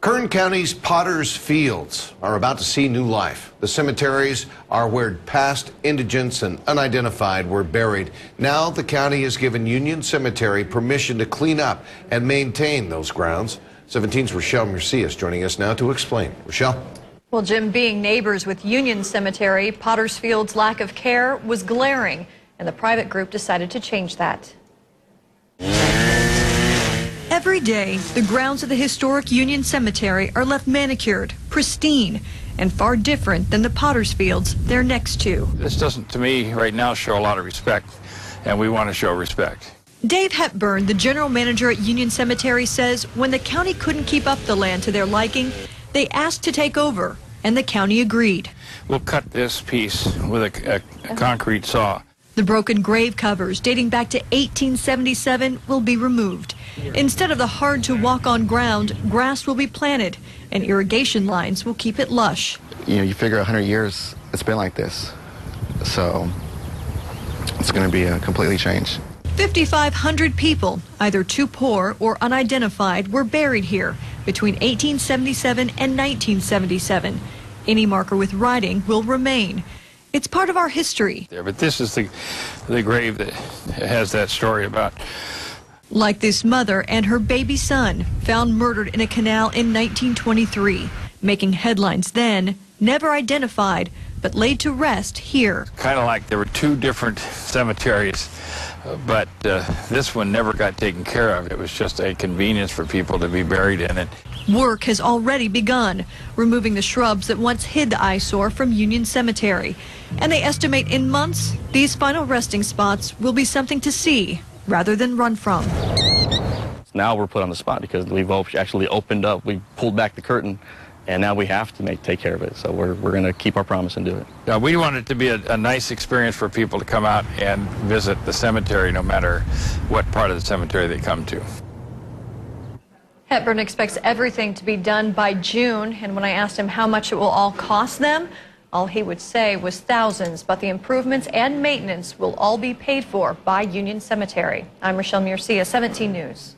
Kern County's Potter's Fields are about to see new life. The cemeteries are where past indigents and unidentified were buried. Now the county has given Union Cemetery permission to clean up and maintain those grounds. 17's Rochelle Mercias joining us now to explain. Rochelle? Well, Jim, being neighbors with Union Cemetery, Potter's Field's lack of care was glaring, and the private group decided to change that. Every day, the grounds of the historic Union Cemetery are left manicured, pristine, and far different than the Potter's Fields they're next to. This doesn't, to me, right now, show a lot of respect, and we want to show respect. Dave Hepburn, the general manager at Union Cemetery, says when the county couldn't keep up the land to their liking, they asked to take over, and the county agreed. We'll cut this piece with a concrete saw. The broken grave covers dating back to 1877 will be removed. Instead of the hard-to-walk-on ground, grass will be planted, and irrigation lines will keep it lush. You figure 100 years it's been like this, so it's going to be completely changed. 5,500 people, either too poor or unidentified, were buried here between 1877 and 1977. Any marker with writing will remain. It's part of our history. But this is the grave that has that story about. Like this mother and her baby son, found murdered in a canal in 1923, making headlines then, never identified, but laid to rest here. Kind of like there were two different cemeteries, but this one never got taken care of. It was just a convenience for people to be buried in it. Work has already begun, removing the shrubs that once hid the eyesore from Union Cemetery. And they estimate in months, these final resting spots will be something to see rather than run from. Now we're put on the spot because we've actually opened up, we pulled back the curtain, and now we have to take care of it. So we're going to keep our promise and do it. Now, we want it to be a nice experience for people to come out and visit the cemetery, no matter what part of the cemetery they come to. Hepburn expects everything to be done by June, and when I asked him how much it will all cost them, all he would say was thousands, but the improvements and maintenance will all be paid for by Union Cemetery. I'm Rochelle Mercias, 17 News.